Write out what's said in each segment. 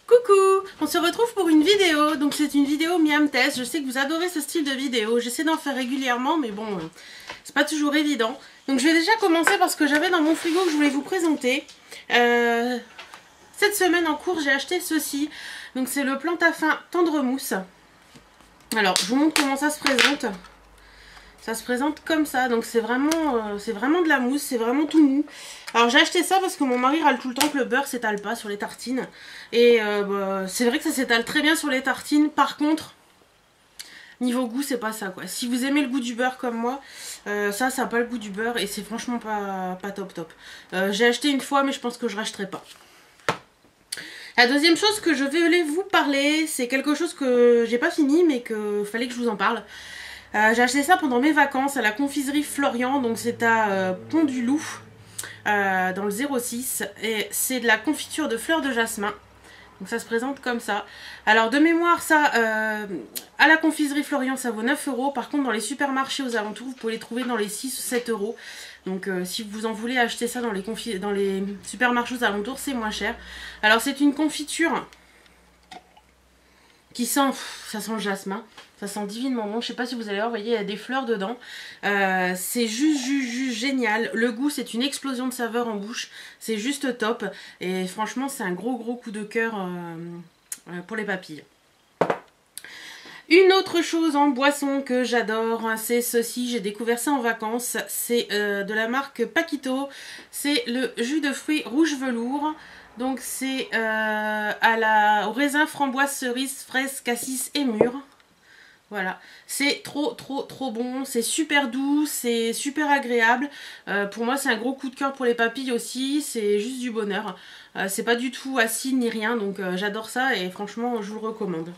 Coucou, on se retrouve pour une vidéo, donc c'est une vidéo miam test. Je sais que vous adorez ce style de vidéo, j'essaie d'en faire régulièrement mais bon, c'est pas toujours évident. Donc je vais déjà commencer par ce que j'avais dans mon frigo que je voulais vous présenter. Cette semaine en cours j'ai acheté ceci, donc c'est le Plantafin Tendre Mousse. Alors je vous montre comment ça se présente. Ça se présente comme ça, donc c'est vraiment de la mousse, c'est vraiment tout mou. Alors j'ai acheté ça parce que mon mari râle tout le temps que le beurre s'étale pas sur les tartines. Et c'est vrai que ça s'étale très bien sur les tartines. Par contre, niveau goût, c'est pas ça quoi. Si vous aimez le goût du beurre comme moi, ça n'a pas le goût du beurre et c'est franchement pas top. J'ai acheté une fois mais je pense que je rachèterai pas. La deuxième chose que je vais vous parler, c'est quelque chose que j'ai pas fini mais que fallait que je vous en parle. J'ai acheté ça pendant mes vacances à la confiserie Florian, donc c'est à Pont-du-Loup, dans le 06, et c'est de la confiture de fleurs de jasmin. Donc ça se présente comme ça. Alors de mémoire, ça, à la confiserie Florian, ça vaut 9 €. Par contre, dans les supermarchés aux alentours, vous pouvez les trouver dans les 6 ou 7 €. Donc si vous en voulez acheter ça dans les supermarchés aux alentours, c'est moins cher. Alors c'est une confiture qui sent, ça sent le jasmin. Ça sent divinement bon. Je sais pas si vous allez voir, vous voyez, il y a des fleurs dedans. C'est juste génial. Le goût, c'est une explosion de saveurs en bouche. C'est juste top. Et franchement, c'est un gros coup de cœur pour les papilles. Une autre chose en boisson que j'adore, c'est ceci. J'ai découvert ça en vacances. C'est de la marque Paquito. C'est le jus de fruits rouge velours. Donc c'est au raisin, framboise, cerise, fraise, cassis et mûre. Voilà, c'est trop bon, c'est super doux, c'est super agréable. Pour moi c'est un gros coup de cœur pour les papilles aussi, c'est juste du bonheur. C'est pas du tout acide ni rien, donc j'adore ça et franchement je vous le recommande.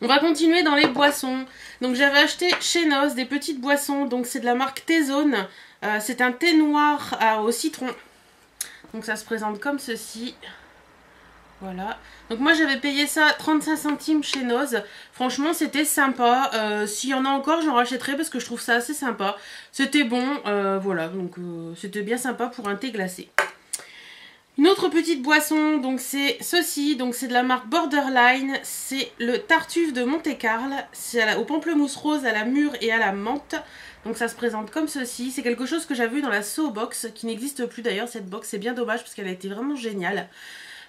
On va continuer dans les boissons. Donc j'avais acheté chez Noz des petites boissons, donc c'est de la marque T-Zone. C'est un thé noir au citron. Donc ça se présente comme ceci. Voilà, donc moi j'avais payé ça 35 centimes chez Noz. Franchement c'était sympa, s'il y en a encore j'en rachèterai parce que je trouve ça assez sympa. C'était bon, voilà, donc c'était bien sympa pour un thé glacé. Une autre petite boisson, donc c'est ceci, donc c'est de la marque Borderline. C'est le Tartuffe de Monte-Carlo, c'est au pamplemousse rose, à la mûre et à la menthe. Donc ça se présente comme ceci, c'est quelque chose que j'avais vu dans la So Box, qui n'existe plus d'ailleurs cette box, c'est bien dommage parce qu'elle a été vraiment géniale.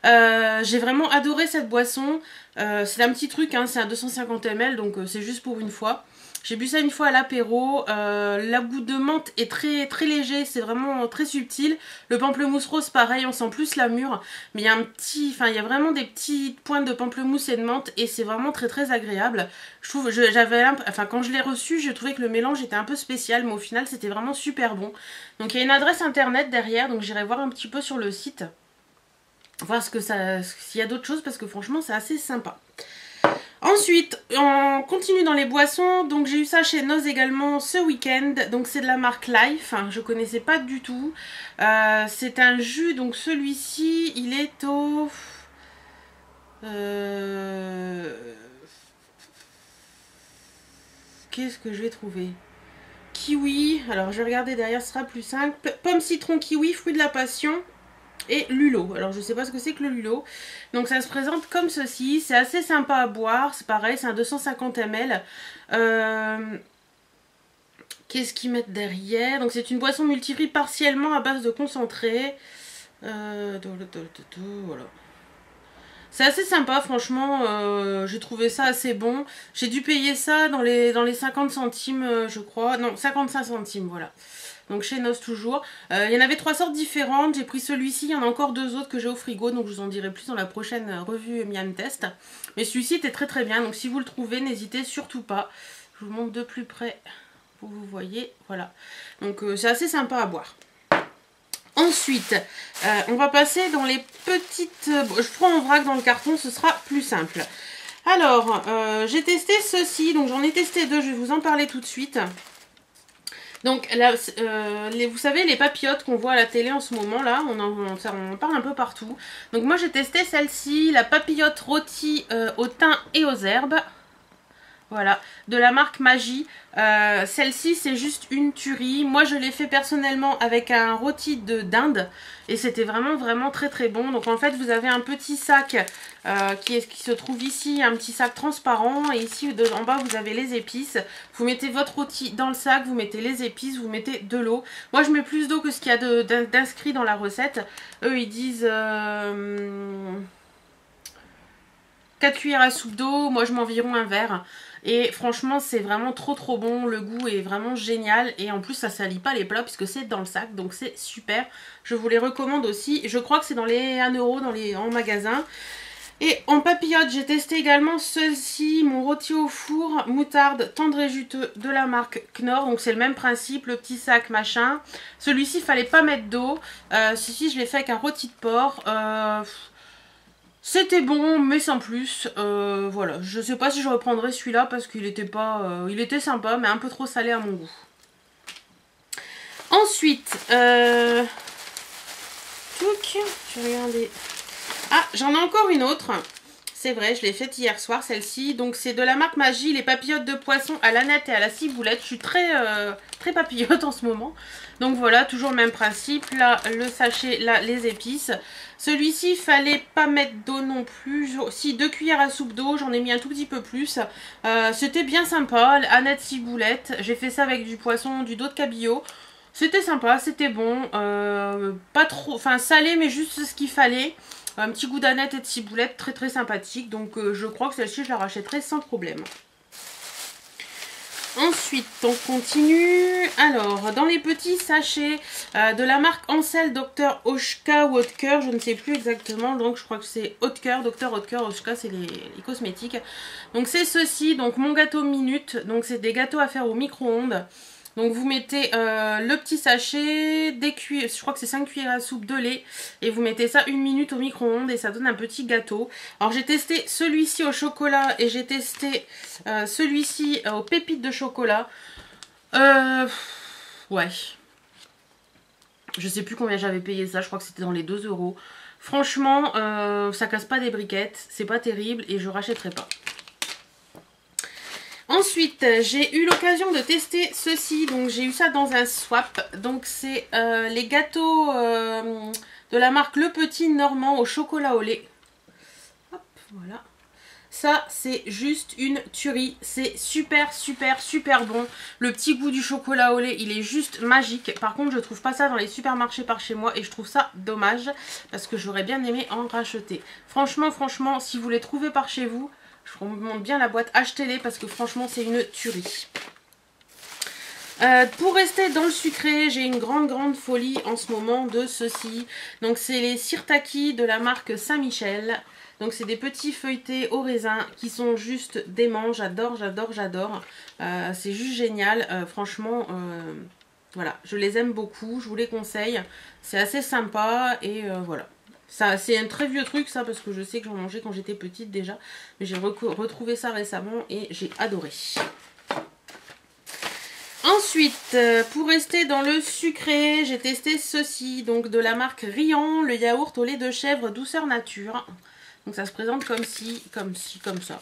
J'ai vraiment adoré cette boisson. C'est un petit truc, hein, c'est un 250 ml, donc c'est juste pour une fois. J'ai bu ça une fois à l'apéro. La goût de menthe est très léger, c'est vraiment très subtil. Le pamplemousse rose, pareil, on sent plus la mûre, mais il y a il y a vraiment des petites pointes de pamplemousse et de menthe et c'est vraiment très agréable. Je trouve, quand je l'ai reçu, je trouvais que le mélange était un peu spécial, mais au final, c'était vraiment super bon. Donc il y a une adresse internet derrière, donc j'irai voir un petit peu sur le site. Voir s'il y a d'autres choses parce que franchement c'est assez sympa. Ensuite on continue dans les boissons, donc j'ai eu ça chez Noz également ce week-end, donc c'est de la marque Life, je connaissais pas du tout. C'est un jus, donc celui-ci il est au... Qu'est-ce que je vais trouver? Kiwi, alors je vais regarder derrière, ce sera plus simple. Pomme, citron, kiwi, fruit de la passion et Lulo. Alors je sais pas ce que c'est que le Lulo. Donc ça se présente comme ceci. C'est assez sympa à boire. C'est pareil, c'est un 250 ml. Qu'est-ce qu'ils mettent derrière? Donc c'est une boisson multifruits partiellement à base de concentré. Voilà. C'est assez sympa, franchement. J'ai trouvé ça assez bon. J'ai dû payer ça dans les 50 centimes, je crois. Non, 55 centimes, voilà. Donc chez Noz toujours. Il y en avait 3 sortes différentes. J'ai pris celui-ci. Il y en a encore 2 autres que j'ai au frigo. Donc je vous en dirai plus dans la prochaine revue Miam Test. Mais celui-ci était très bien. Donc si vous le trouvez, n'hésitez surtout pas. Je vous montre de plus près pour que vous voyez. Voilà. Donc c'est assez sympa à boire. Ensuite, on va passer dans les petites... je prends en vrac dans le carton, ce sera plus simple. Alors, j'ai testé ceci. Donc j'en ai testé 2. Je vais vous en parler tout de suite. Donc là, vous savez les papillotes qu'on voit à la télé en ce moment là, on en parle un peu partout. Donc moi j'ai testé celle-ci, la papillote rôtie au thym et aux herbes. Voilà, de la marque Magie. Celle-ci, c'est juste une tuerie. Moi, je l'ai fait personnellement avec un rôti de dinde. Et c'était vraiment, vraiment très, très bon. Donc, en fait, vous avez un petit sac qui se trouve ici. Un petit sac transparent. Et ici, en bas, vous avez les épices. Vous mettez votre rôti dans le sac. Vous mettez les épices. Vous mettez de l'eau. Moi, je mets plus d'eau que ce qu'il y a d'inscrit dans la recette. Eux, ils disent... 4 cuillères à soupe d'eau, moi je mets environ un verre. Et franchement c'est vraiment trop trop bon, le goût est vraiment génial. Et en plus ça salit pas les plats puisque c'est dans le sac, donc c'est super. Je vous les recommande aussi, je crois que c'est dans les 1 euro en magasin. Et en papillote j'ai testé également ceci, mon rôti au four, moutarde tendre et juteux de la marque Knorr. Donc c'est le même principe, le petit sac machin. Celui-ci il fallait pas mettre d'eau, ceci je l'ai fait avec un rôti de porc. C'était bon, mais sans plus. Voilà, je sais pas si je reprendrai celui-là parce qu'il était pas, il était sympa, mais un peu trop salé à mon goût. Ensuite, touc, je vais regarder. Ah, j'en ai encore une autre. C'est vrai, je l'ai faite hier soir, celle-ci. Donc, c'est de la marque Magie, les papillotes de poisson à la nette et à la ciboulette. Je suis très, très papillote en ce moment. Donc, voilà, toujours le même principe. Là, le sachet, là, les épices. Celui-ci, il fallait pas mettre d'eau non plus. Si, 2 cuillères à soupe d'eau, j'en ai mis un tout petit peu plus. C'était bien sympa, aneth ciboulette. J'ai fait ça avec du poisson, du dos de cabillaud. C'était sympa, c'était bon. Pas trop, enfin salé, mais juste ce qu'il fallait. Un petit goût d'aneth et de ciboulette, très très sympathique. Donc je crois que celle-ci, je la rachèterai sans problème. Ensuite, on continue. Alors, dans les petits sachets de la marque Ansel, Dr Oshka ou Haute-Cœur, je ne sais plus exactement. Donc, je crois que c'est Haute-Cœur, Dr Haute-Cœur, Oshka, c'est les cosmétiques. Donc, c'est ceci. Donc, mon gâteau minute. Donc, c'est des gâteaux à faire au micro-ondes. Donc vous mettez le petit sachet, je crois que c'est 5 cuillères à soupe de lait. Et vous mettez ça 1 minute au micro-ondes et ça donne un petit gâteau. Alors j'ai testé celui-ci au chocolat et j'ai testé celui-ci aux pépites de chocolat. Ouais. Je sais plus combien j'avais payé ça, je crois que c'était dans les 2 euros. Franchement, ça casse pas des briquettes, c'est pas terrible et je rachèterai pas. Ensuite, j'ai eu l'occasion de tester ceci, donc j'ai eu ça dans un swap. Donc c'est les gâteaux de la marque Le Petit Normand au chocolat au lait. Hop, voilà. Ça, c'est juste une tuerie. C'est super, super, super bon. Le petit goût du chocolat au lait, il est juste magique. Par contre, je trouve pas ça dans les supermarchés par chez moi et je trouve ça dommage parce que j'aurais bien aimé en racheter. Franchement, franchement, si vous les trouvez par chez vous, je vous montre bien la boîte, achetez-les parce que franchement c'est une tuerie. Pour rester dans le sucré, j'ai une grande folie en ce moment de ceci. Donc c'est les sirtaki de la marque Saint-Michel. Donc c'est des petits feuilletés au raisin qui sont juste déments. J'adore, j'adore, j'adore. C'est juste génial. Franchement, voilà, je les aime beaucoup. Je vous les conseille. C'est assez sympa et voilà. C'est un très vieux truc ça parce que je sais que j'en mangeais quand j'étais petite déjà. Mais j'ai retrouvé ça récemment et j'ai adoré. Ensuite, pour rester dans le sucré, j'ai testé ceci. Donc de la marque Riant, le yaourt au lait de chèvre douceur nature. Donc ça se présente comme ci, comme ci, comme ça.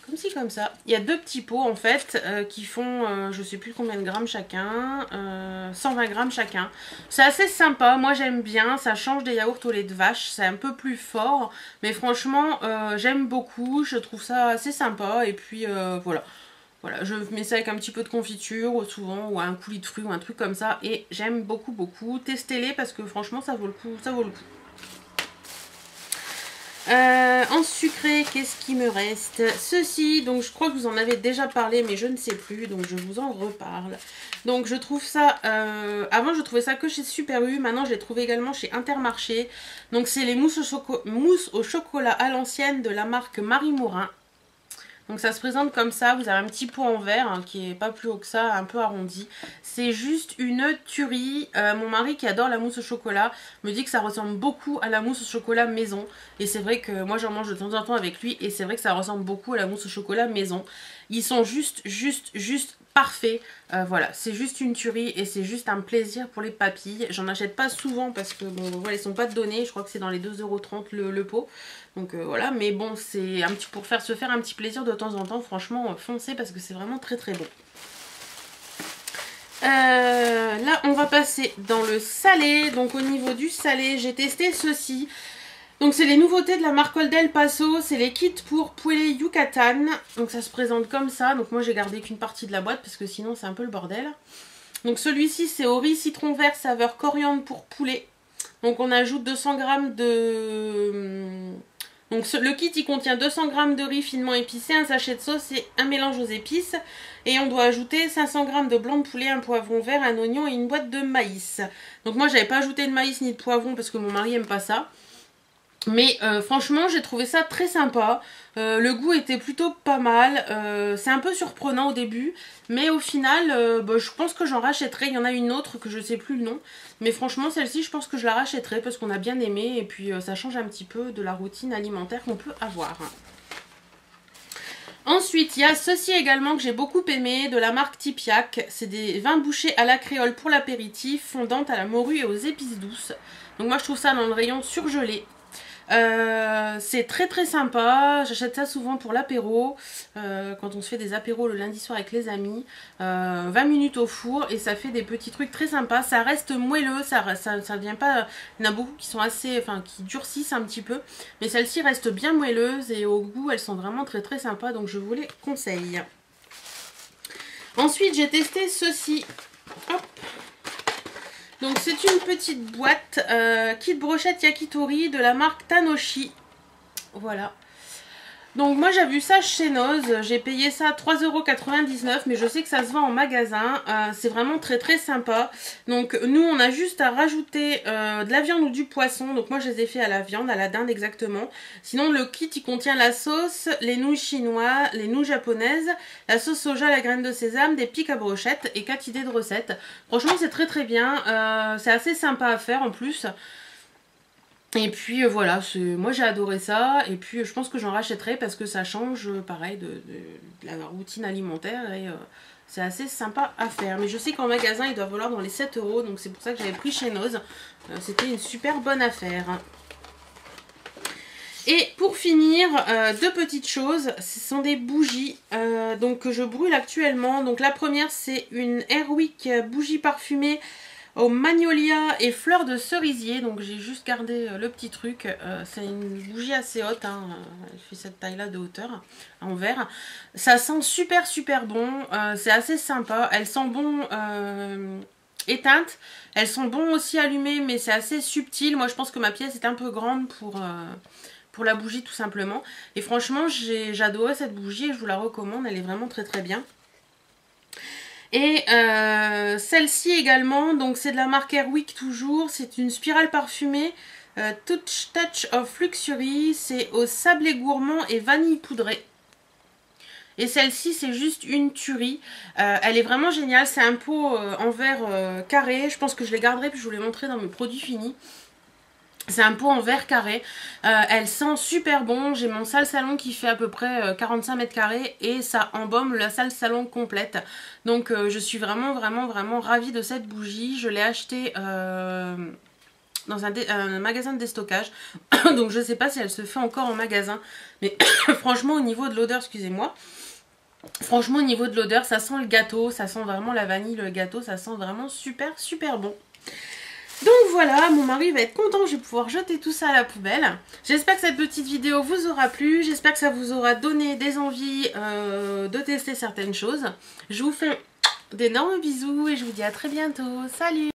Comme ci, comme ça. Il y a 2 petits pots en fait qui font je sais plus combien de grammes chacun. 120 grammes chacun. C'est assez sympa. Moi j'aime bien. Ça change des yaourts au lait de vache. C'est un peu plus fort. Mais franchement j'aime beaucoup. Je trouve ça assez sympa. Et puis voilà. Voilà, je mets ça avec un petit peu de confiture souvent ou un coulis de fruits ou un truc comme ça. Et j'aime beaucoup beaucoup. Testez-les parce que franchement ça vaut le coup. Ça vaut le coup. En sucré, qu'est-ce qui me reste? Ceci, donc je crois que vous en avez déjà parlé, mais je ne sais plus, donc je vous en reparle. Donc je trouve ça, avant je trouvais ça que chez Super U, maintenant je l'ai trouvé également chez Intermarché. Donc c'est les mousses au chocolat à l'ancienne de la marque Marie Mourin. Donc ça se présente comme ça, vous avez un petit pot en verre hein, qui est pas plus haut que ça, un peu arrondi. C'est juste une tuerie. Mon mari qui adore la mousse au chocolat me dit que ça ressemble beaucoup à la mousse au chocolat maison. Et c'est vrai que moi j'en mange de temps en temps avec lui et c'est vrai que ça ressemble beaucoup à la mousse au chocolat maison. Ils sont juste parfaits. Voilà, c'est juste une tuerie et c'est juste un plaisir pour les papilles. J'en achète pas souvent parce que bon, voilà, ils sont pas donnés. Je crois que c'est dans les 2,30 € le pot. Donc voilà, mais bon, c'est un petit pour se faire un petit plaisir de temps en temps. Franchement, foncez parce que c'est vraiment très bon. Là, on va passer dans le salé. Donc au niveau du salé, j'ai testé ceci. Donc c'est les nouveautés de la marque Old El Paso, c'est les kits pour poulet Yucatan. Donc ça se présente comme ça, donc moi j'ai gardé qu'une partie de la boîte parce que sinon c'est un peu le bordel. Donc celui-ci c'est au riz citron vert saveur coriandre pour poulet. Donc on ajoute 200 g de... Donc le kit il contient 200 g de riz finement épicé, un sachet de sauce et un mélange aux épices. Et on doit ajouter 500 g de blanc de poulet, un poivron vert, un oignon et une boîte de maïs. Donc moi j'avais pas ajouté de maïs ni de poivron parce que mon mari aime pas ça. Mais franchement j'ai trouvé ça très sympa, le goût était plutôt pas mal, c'est un peu surprenant au début, mais au final je pense que j'en rachèterai. Il y en a une autre que je sais plus le nom, mais franchement celle-ci je pense que je la rachèterai parce qu'on a bien aimé et puis ça change un petit peu de la routine alimentaire qu'on peut avoir. Ensuite, il y a ceci également que j'ai beaucoup aimé, de la marque Tipiak. C'est des vins bouchés à la créole pour l'apéritif, fondante à la morue et aux épices douces. Donc moi je trouve ça dans le rayon surgelé. C'est très sympa, j'achète ça souvent pour l'apéro, quand on se fait des apéros le lundi soir avec les amis, 20 minutes au four et ça fait des petits trucs très sympas, ça reste moelleux, ça vient pas, il y en a beaucoup qui sont assez, enfin qui durcissent un petit peu, mais celle-ci reste bien moelleuse et au goût elles sont vraiment très sympas, donc je vous les conseille. Ensuite j'ai testé ceci, hop. Donc c'est une petite boîte kit brochette yakitori de la marque Tanoshi. Voilà. Donc moi j'ai vu ça chez Noz, j'ai payé ça 3,99 €, mais je sais que ça se vend en magasin, c'est vraiment très sympa. Donc nous on a juste à rajouter de la viande ou du poisson, donc moi je les ai fait à la viande, à la dinde exactement. Sinon le kit il contient la sauce, les nouilles chinoises, les nouilles japonaises, la sauce soja, la graine de sésame, des pics à brochettes et 4 idées de recettes. Franchement c'est très bien, c'est assez sympa à faire en plus. Et puis voilà, moi j'ai adoré ça et puis je pense que j'en rachèterai parce que ça change pareil de la routine alimentaire et c'est assez sympa à faire. Mais je sais qu'en magasin il doit valoir dans les 7 €, donc c'est pour ça que j'avais pris chez Noz. C'était une super bonne affaire. Et pour finir, deux petites choses, ce sont des bougies donc que je brûle actuellement. Donc la première c'est une Airwick bougie parfumée au magnolia et fleurs de cerisier. Donc j'ai juste gardé le petit truc, c'est une bougie assez haute, hein. Elle fait cette taille là de hauteur en verre. Ça sent super bon, c'est assez sympa, elles sont bon éteintes, elles sont bon aussi allumées mais c'est assez subtil. Moi je pense que ma pièce est un peu grande pour la bougie tout simplement. Et franchement j'adorais cette bougie et je vous la recommande, elle est vraiment très bien. Et celle-ci également, donc c'est de la marque Airwick toujours, c'est une spirale parfumée Touch of Luxury, c'est au sablé gourmand et vanille poudrée. Et celle-ci c'est juste une tuerie, elle est vraiment géniale, c'est un pot en verre carré, je pense que je les garderai puis je vous les montrerai dans mes produits finis. C'est un pot en verre carré, elle sent super bon, j'ai mon salle salon qui fait à peu près 45 mètres carrés et ça embaume la salle salon complète. Donc je suis vraiment ravie de cette bougie, je l'ai achetée dans un magasin de déstockage, donc je sais pas si elle se fait encore en magasin, mais franchement au niveau de l'odeur, excusez-moi, franchement au niveau de l'odeur ça sent le gâteau, ça sent vraiment la vanille, le gâteau, ça sent vraiment super bon. Donc voilà, mon mari va être content, je vais pouvoir jeter tout ça à la poubelle. J'espère que cette petite vidéo vous aura plu, j'espère que ça vous aura donné des envies de tester certaines choses. Je vous fais d'énormes bisous et je vous dis à très bientôt. Salut!